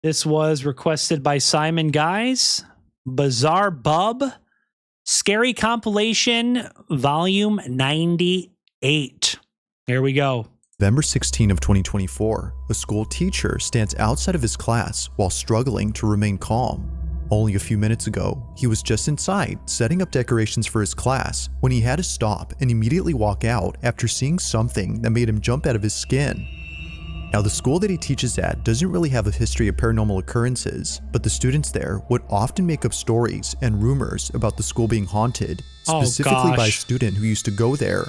This was requested by Simon Guys. BizarreBub. Scary Compilation, Volume 98. Here we go. November 16 of 2024, a school teacher stands outside of his class while struggling to remain calm. Only a few minutes ago, he was just inside setting up decorations for his class when he had to stop and immediately walk out after seeing something that made him jump out of his skin. Now, the school that he teaches at doesn't really have a history of paranormal occurrences, but the students there would often make up stories and rumors about the school being haunted, specifically by a student who used to go there.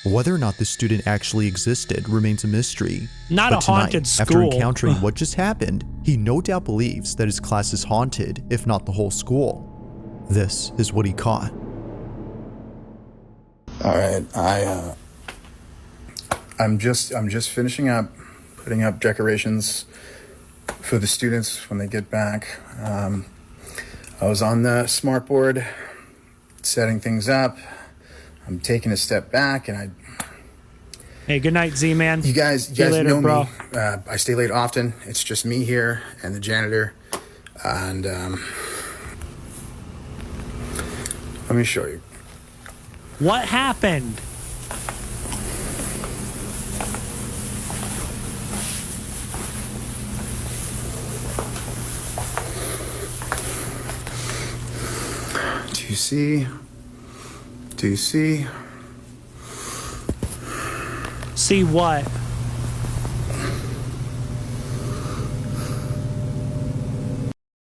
Whether or not this student actually existed remains a mystery. Not but a haunted tonight, school. After encountering what just happened, he no doubt believes that his class is haunted, if not the whole school. This is what he caught. All right, I'm just finishing up putting up decorations for the students when they get back. I was on the smart board setting things up. I'm taking a step back, and Hey, good night, Z-Man. You guys later, know bro. me. I stay late often. It's just me here and the janitor. And let me show you. What happened? Do you see? Do you see? See what?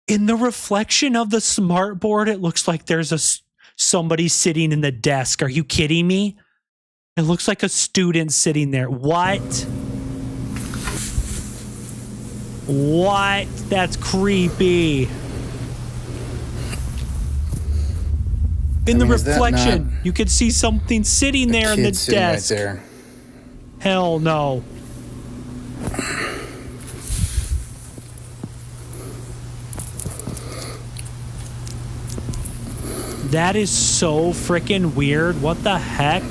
In the reflection of the smart board, it looks like there's somebody sitting in the desk. Are you kidding me? It looks like a student sitting there. What? What? That's creepy. In the reflection, you could see something sitting there in the desk. Right there. Hell no. That is so freaking weird. What the heck?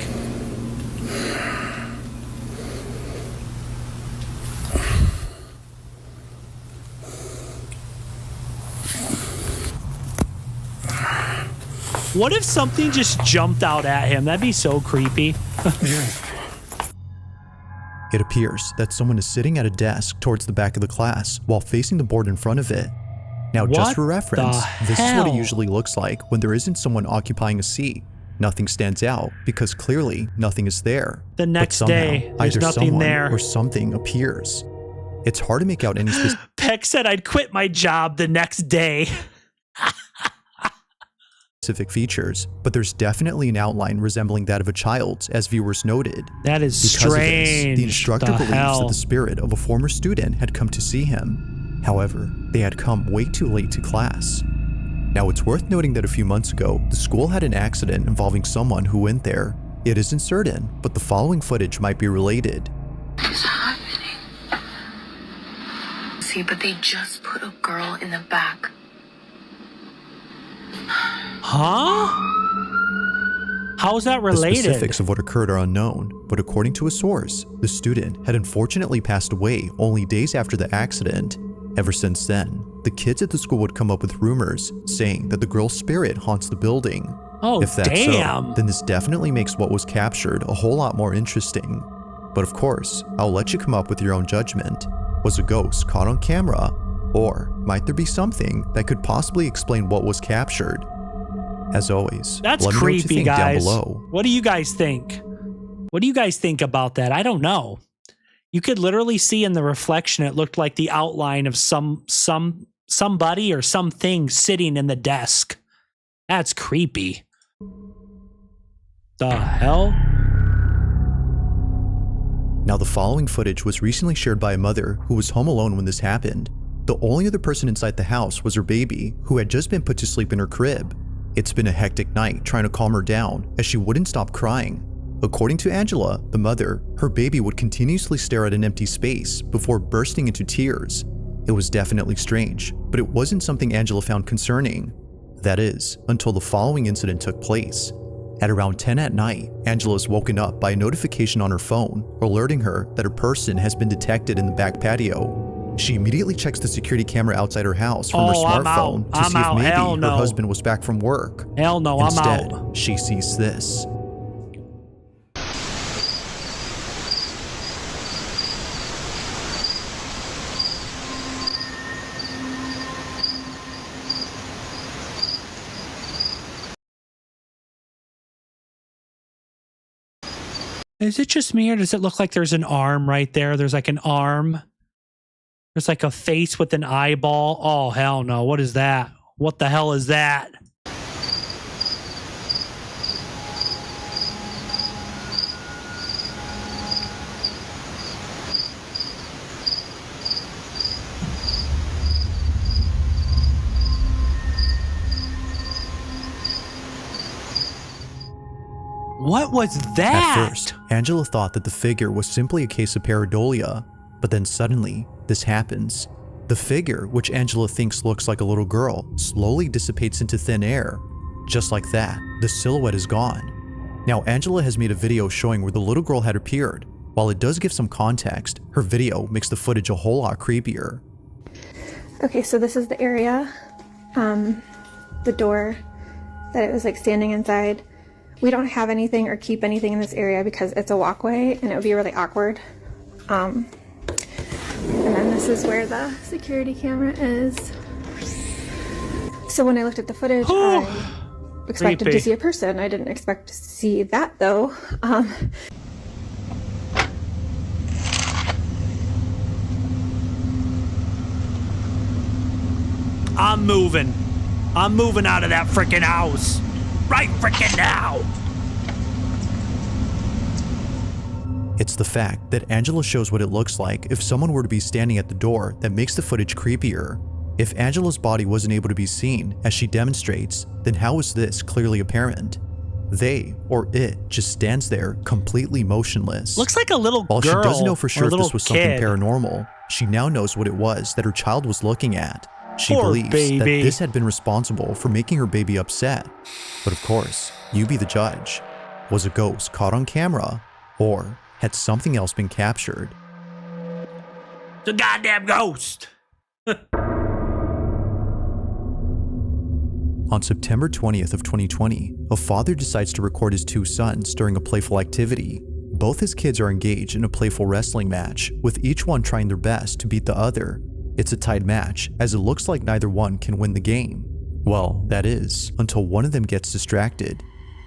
What if something just jumped out at him? That'd be so creepy. It appears that someone is sitting at a desk towards the back of the class while facing the board in front of it. Now, just for reference, this is what it usually looks like when there isn't someone occupying a seat. Nothing stands out because clearly nothing is there. The next day, there's either nothing someone there. or something appears. It's hard to make out any Peck said I'd quit my job the next day. specific features, but there's definitely an outline resembling that of a child's, as viewers noted. That is Because strange. of this, the instructor believes that the spirit of a former student had come to see him. However, they had come way too late to class. Now, it's worth noting that a few months ago, the school had an accident involving someone who went there. It isn't certain, but the following footage might be related. What's happening? See, but they just put a girl in the back. Huh? How is that related? The specifics of what occurred are unknown, but according to a source, the student had unfortunately passed away only days after the accident. Ever since then, the kids at the school would come up with rumors saying that the girl's spirit haunts the building. Oh, if that's damn. so, then this definitely makes what was captured a whole lot more interesting. But of course, I'll let you come up with your own judgment. Was a ghost caught on camera? Or might there be something that could possibly explain what was captured? As always, That's let me know what you creepy, think guys. down below. What do you guys think? What do you guys think about that? I don't know. You could literally see in the reflection, it looked like the outline of somebody or something sitting in the desk. That's creepy. The hell? Now, the following footage was recently shared by a mother who was home alone when this happened. The only other person inside the house was her baby, who had just been put to sleep in her crib. It's been a hectic night trying to calm her down as she wouldn't stop crying. According to Angela, the mother, her baby would continuously stare at an empty space before bursting into tears. It was definitely strange, but it wasn't something Angela found concerning. That is, until the following incident took place. At around 10 at night, Angela is woken up by a notification on her phone alerting her that a person has been detected in the back patio. She immediately checks the security camera outside her house from her Oh, I'm out. smartphone to I'm see out. if maybe Hell her no. husband was back from work. Hell no, I'm Instead, out. she sees this. Is it just me or does it look like there's an arm right there? There's like an arm. There's like a face with an eyeball. Oh, hell no. What is that? What the hell is that? What was that? At first, Angela thought that the figure was simply a case of pareidolia, but then suddenly, this happens. The figure, which Angela thinks looks like a little girl, slowly dissipates into thin air. Just like that, the silhouette is gone. Now, Angela has made a video showing where the little girl had appeared. While it does give some context, her video makes the footage a whole lot creepier. Okay, so this is the area, the door that it was like standing inside. We don't have anything or keep anything in this area because it's a walkway and it would be really awkward. And then this is where the security camera is. So when I looked at the footage, I expected Creepy. to see a person. I didn't expect to see that though. I'm moving. I'm moving out of that freaking house. Right freaking now. It's the fact that Angela shows what it looks like if someone were to be standing at the door that makes the footage creepier. If Angela's body wasn't able to be seen, as she demonstrates, then how is this clearly apparent? They, or it, just stands there completely motionless. Looks like a little While girl. she doesn't know for or sure a if little this was something kid. paranormal, she now knows what it was that her child was looking at. She Poor believes baby. that this had been responsible for making her baby upset. But of course, you be the judge. Was a ghost caught on camera, or had something else been captured? It's a goddamn ghost. On September 20th of 2020, a father decides to record his two sons during a playful activity. Both his kids are engaged in a playful wrestling match, with each one trying their best to beat the other. It's a tied match, as it looks like neither one can win the game. Well, that is, until one of them gets distracted.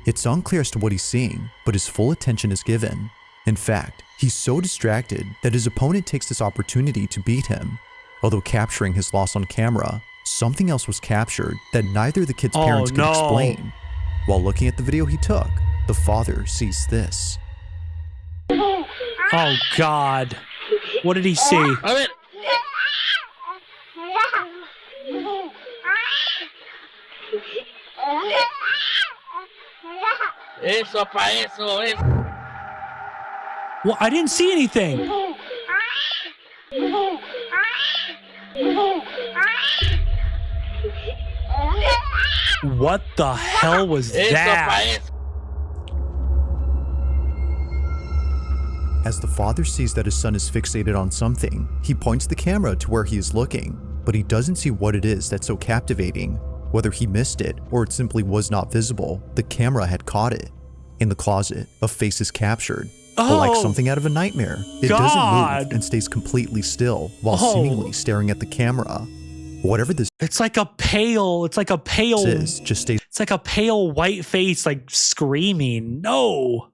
It's unclear as to what he's seeing, but his full attention is given. In fact, he's so distracted that his opponent takes this opportunity to beat him. Although capturing his loss on camera, something else was captured that neither of the kid's parents could explain. While looking at the video he took, the father sees this. Oh, God. What did he see? Eso pa eso, eso. Well, I didn't see anything. What the hell was Eso pa that? eso. As the father sees that his son is fixated on something, he points the camera to where he is looking, but he doesn't see what it is that's so captivating. Whether he missed it or it simply was not visible, the camera had caught it. In the closet, a face is captured, but like something out of a nightmare, it doesn't God. move and stays completely still while seemingly staring at the camera. Whatever this It's like a pale is, just stays it's like a pale white face, like screaming. No.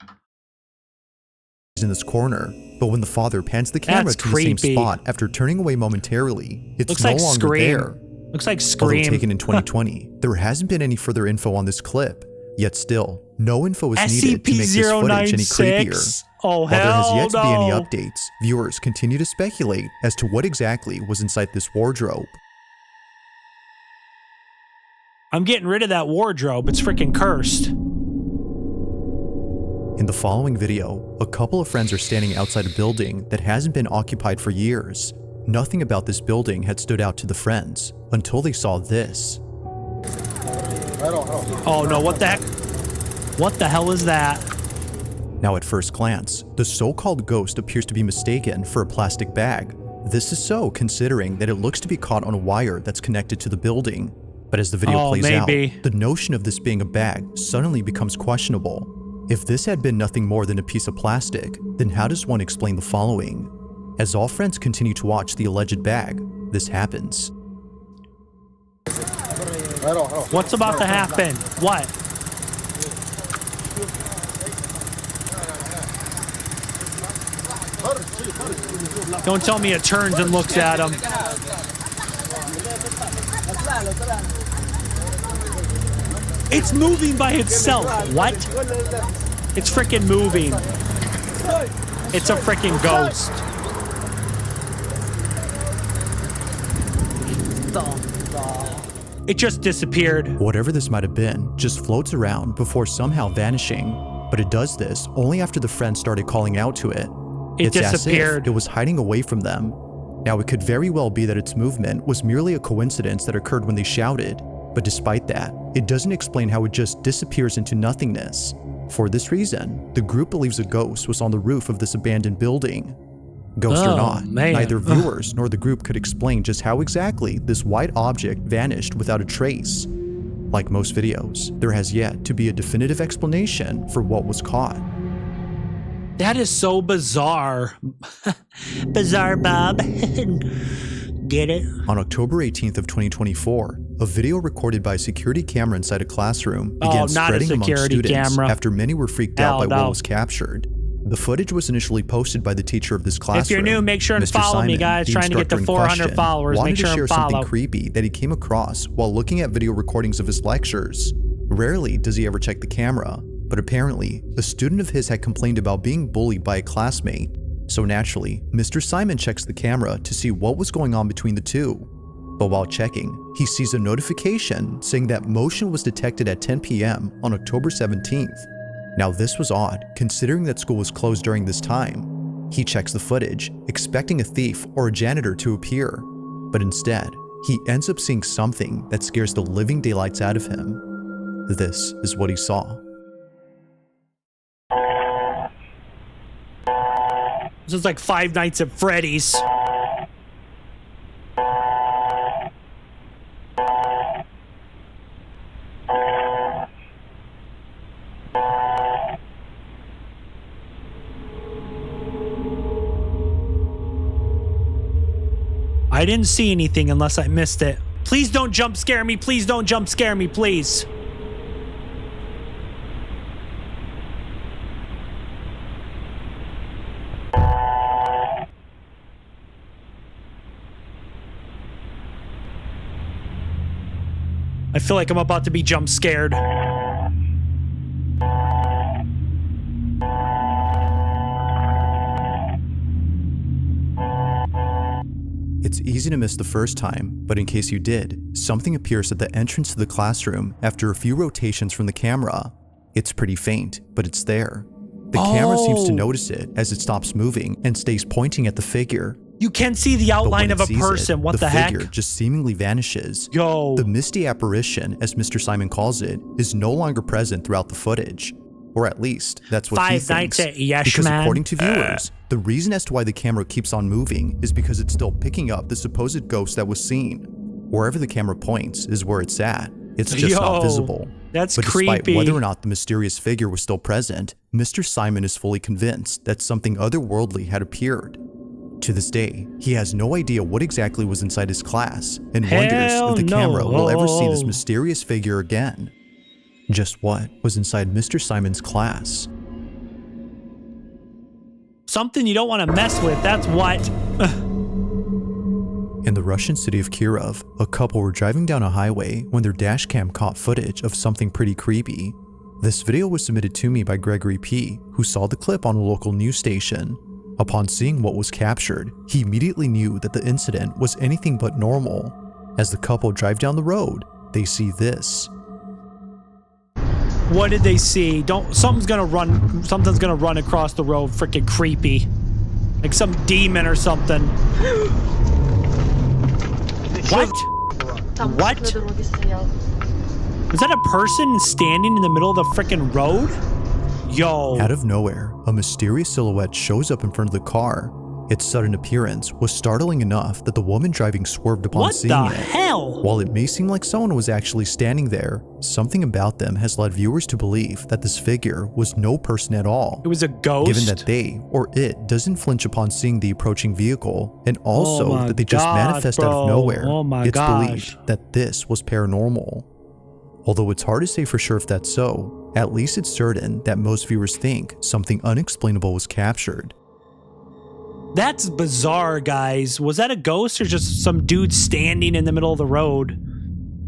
in this corner, but when the father pans the camera That's to the same creepy. spot after turning away momentarily, it's Looks no like longer Scream. there. Looks like Although Scream. taken in 2020, there hasn't been any further info on this clip, yet still, no info is needed to make this footage any creepier. SCP-096. Oh, While there has hell yet to be any no. updates, viewers continue to speculate as to what exactly was inside this wardrobe. I'm getting rid of that wardrobe. It's freaking cursed. In the following video, a couple of friends are standing outside a building that hasn't been occupied for years. Nothing about this building had stood out to the friends until they saw this. Oh no, what the heck? What the hell is that? Now at first glance, the so-called ghost appears to be mistaken for a plastic bag, This is so considering that it looks to be caught on a wire that's connected to the building. But as the video plays out, the notion of this being a bag suddenly becomes questionable. If this had been nothing more than a piece of plastic, then how does one explain the following? As all friends continue to watch the alleged bag, this happens. What's about to happen? What? Don't tell me it turns and looks at him. It's moving by itself. What? It's freaking moving. It's a freaking ghost. It just disappeared. Whatever this might have been just floats around before somehow vanishing, but it does this only after the friends started calling out to it. It disappeared. As if it was hiding away from them. Now, it could very well be that its movement was merely a coincidence that occurred when they shouted, but despite that, it doesn't explain how it just disappears into nothingness. For this reason, the group believes a ghost was on the roof of this abandoned building. Ghost or not, neither viewers nor the group could explain just how exactly this white object vanished without a trace. Like most videos, there has yet to be a definitive explanation for what was caught. That is so bizarre. BizarreBub. Get it? On October 18th of 2024, a video recorded by a security camera inside a classroom began spreading among students after many were freaked out by what was captured. The footage was initially posted by the teacher of this classroom. If you're new, make sure and follow me, guys. Trying to get to 400 followers. Make sure and follow. Wanted to share something creepy that he came across while looking at video recordings of his lectures. Rarely does he ever check the camera, but apparently, a student of his had complained about being bullied by a classmate. So naturally, Mr. Simon checks the camera to see what was going on between the two. But while checking, he sees a notification saying that motion was detected at 10 p.m. on October 17th. Now this was odd, considering that school was closed during this time. He checks the footage, expecting a thief or a janitor to appear. But instead, he ends up seeing something that scares the living daylights out of him. This is what he saw. This is like Five Nights at Freddy's. I didn't see anything unless I missed it. Please don't jump scare me. Please don't jump scare me, please. I feel like I'm about to be jump scared. It's easy to miss the first time, but in case you did, something appears at the entrance to the classroom after a few rotations from the camera. It's pretty faint, but it's there. The camera seems to notice it as it stops moving and stays pointing at the figure. You can see the outline of a person. What the heck? The figure just seemingly vanishes. Yo. The Misty apparition, as Mr. Simon calls it, is no longer present throughout the footage. Or at least, that's what he thinks. Because according to viewers, the reason as to why the camera keeps on moving is because it's still picking up the supposed ghost that was seen. Wherever the camera points is where it's at. It's just not visible. That's but creepy. Despite whether or not the mysterious figure was still present, Mr. Simon is fully convinced that something otherworldly had appeared. To this day, he has no idea what exactly was inside his class and wonders if the camera will ever see this mysterious figure again. Just what was inside Mr. Simon's class? Something you don't want to mess with, that's what. In the Russian city of Kirov, a couple were driving down a highway when their dashcam caught footage of something pretty creepy. This video was submitted to me by Gregory P., who saw the clip on a local news station. Upon seeing what was captured, he immediately knew that the incident was anything but normal. As the couple drive down the road, they see this. What did they see? Something's gonna run across the road. Freaking creepy. Like some demon or something. What? What? Is that a person standing in the middle of the freaking road? Yo. Out of nowhere, a mysterious silhouette shows up in front of the car. Its sudden appearance was startling enough that the woman driving swerved upon What seeing the it. hell? While it may seem like someone was actually standing there, something about them has led viewers to believe that this figure was no person at all. It was a ghost? Given that they, or it, doesn't flinch upon seeing the approaching vehicle, and also Oh my that they just God, manifest out bro. of nowhere, Oh my it's gosh. believed that this was paranormal. Although it's hard to say for sure if that's so, at least it's certain that most viewers think something unexplainable was captured. That's bizarre, guys. Was that a ghost or just some dude standing in the middle of the road?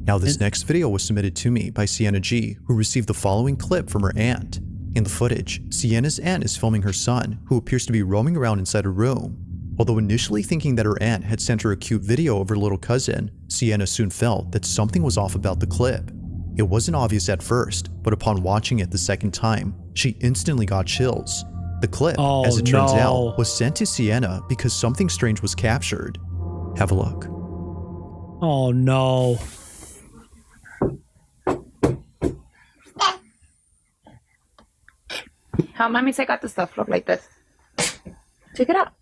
Now this next video was submitted to me by Sienna G, who received the following clip from her aunt. In the footage, Sienna's aunt is filming her son, who appears to be roaming around inside a room. Although initially thinking that her aunt had sent her a cute video of her little cousin, Sienna soon felt that something was off about the clip. It wasn't obvious at first, but upon watching it the second time, she instantly got chills. The clip, as it turns out, was sent to Sienna because something strange was captured. Have a look. Oh no. How mommy say got the stuff look like this? Check it out.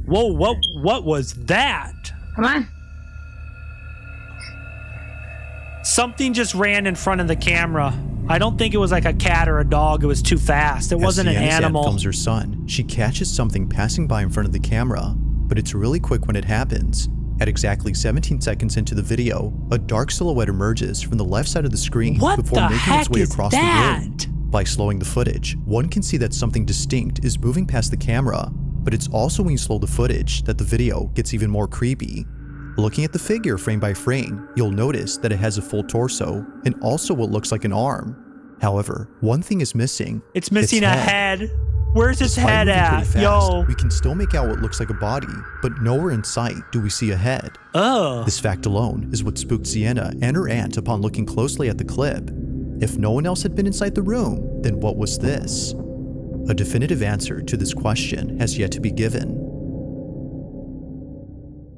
Whoa, what was that? Come on. Something just ran in front of the camera. I don't think it was like a cat or a dog. It was too fast. It wasn't an Sienna's aunt animal. films her son. She catches something passing by in front of the camera, but it's really quick when it happens. At exactly 17 seconds into the video, a dark silhouette emerges from the left side of the screen What before the making heck its way is across that? the room. By slowing the footage, one can see that something distinct is moving past the camera, but it's also when you slow the footage that the video gets even more creepy. Looking at the figure frame by frame, you'll notice that it has a full torso and also what looks like an arm. However, one thing is missing. It's missing a head. Where's its Despite head moving pretty at? fast, Yo. we can still make out what looks like a body, but nowhere in sight do we see a head. Ugh. This fact alone is what spooked Sienna and her aunt upon looking closely at the clip. If no one else had been inside the room, then what was this? A definitive answer to this question has yet to be given.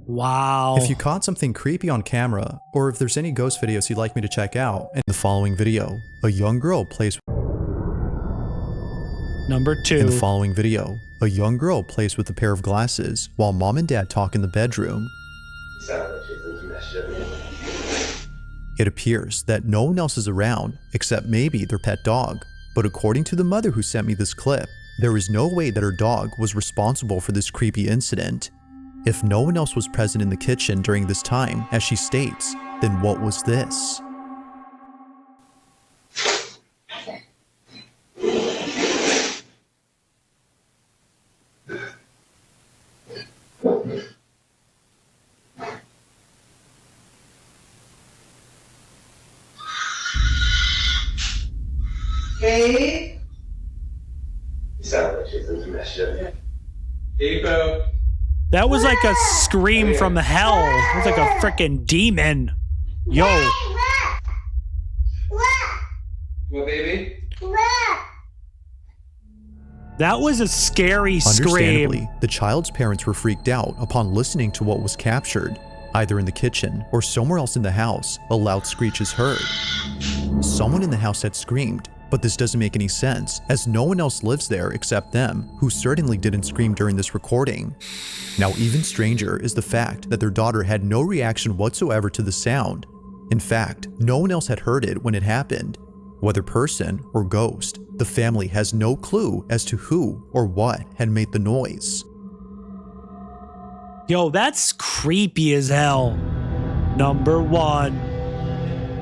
Wow. If you caught something creepy on camera, or if there's any ghost videos you'd like me to check out, in the following video, a young girl plays Number 2. In the following video, a young girl plays with a pair of glasses while mom and dad talk in the bedroom. It appears that no one else is around except maybe their pet dog, but according to the mother who sent me this clip, there is no way that her dog was responsible for this creepy incident. If no one else was present in the kitchen during this time, as she states, then what was this? Hey. You sound like she's into that shit. Hey, bro. That was like a scream from hell. It was like a freaking demon. Yo. What, baby? That was a scary Understandably, scream. the child's parents were freaked out upon listening to what was captured. Either in the kitchen or somewhere else in the house, a loud screech is heard. Someone in the house had screamed, but this doesn't make any sense as no one else lives there except them, who certainly didn't scream during this recording. Now, even stranger is the fact that their daughter had no reaction whatsoever to the sound. In fact, no one else had heard it when it happened. Whether person or ghost, the family has no clue as to who or what had made the noise. Yo, that's creepy as hell. Number 1.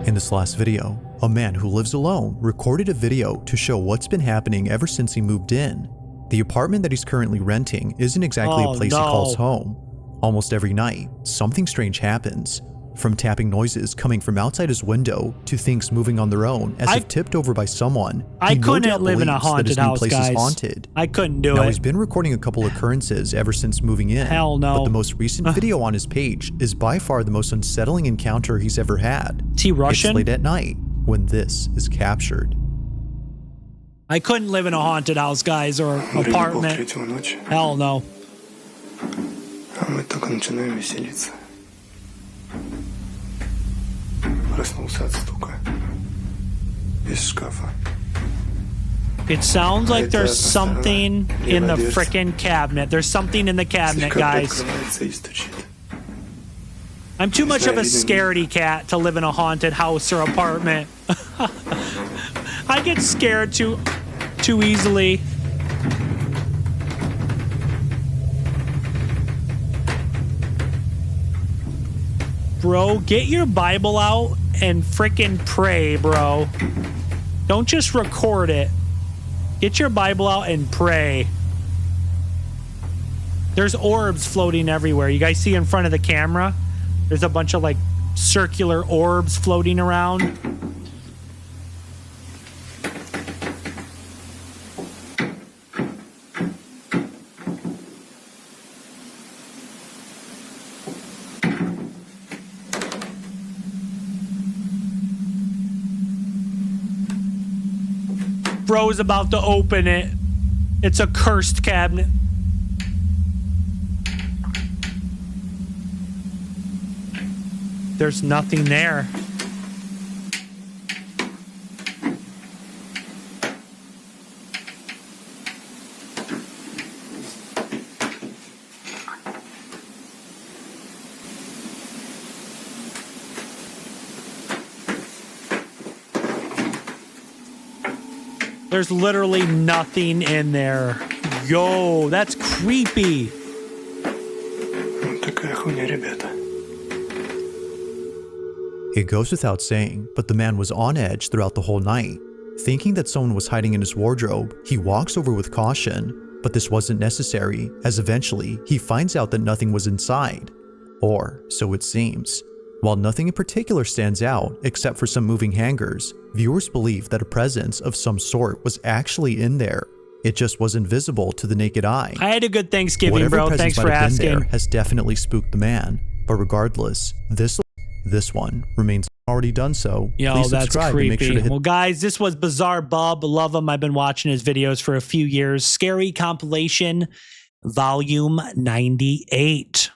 In this last video, a man who lives alone recorded a video to show what's been happening ever since he moved in. The apartment that he's currently renting isn't exactly a place he calls home. Almost every night, something strange happens. From tapping noises coming from outside his window to things moving on their own as if tipped over by someone. I he no couldn't doubt live in a believes that haunted his new house, place is guys. haunted. I couldn't do Now, it. he's been recording a couple occurrences ever since moving in. Hell no. But the most recent video on his page is by far the most unsettling encounter he's ever had. Is he Russian? It's late at night when this is captured. I couldn't live in a haunted house, guys, or apartment. Hell no. проснулся от стука. Из шкафа. It sounds like there's Это something in the левая frickin' cabinet. There's something in the cabinet, Слегка guys. приоткрывается и стучит. I'm too much of a scaredy cat to live in a haunted house or apartment. I get scared too easily. Bro, get your Bible out and frickin' pray, bro. Don't just record it. Get your Bible out and pray. There's orbs floating everywhere. You guys see in front of the camera? There's a bunch of like circular orbs floating around. Bro's about to open it. It's a cursed cabinet. There's nothing there. There's literally nothing in there. Yo, that's creepy. Такая хуйня, ребята. It goes without saying, but the man was on edge throughout the whole night. Thinking that someone was hiding in his wardrobe, he walks over with caution, but this wasn't necessary, as eventually he finds out that nothing was inside. Or so it seems. While nothing in particular stands out except for some moving hangers, viewers believe that a presence of some sort was actually in there. It just wasn't visible to the naked eye. I had a good Thanksgiving, Whatever bro. presence Thanks for might have been asking. there has definitely spooked the man. But regardless, this one remains already done so. Yo, Please that's subscribe creepy. and make sure to hit Well, guys, this was BizarreBub. Love him. I've been watching his videos for a few years. Scary compilation, volume 98.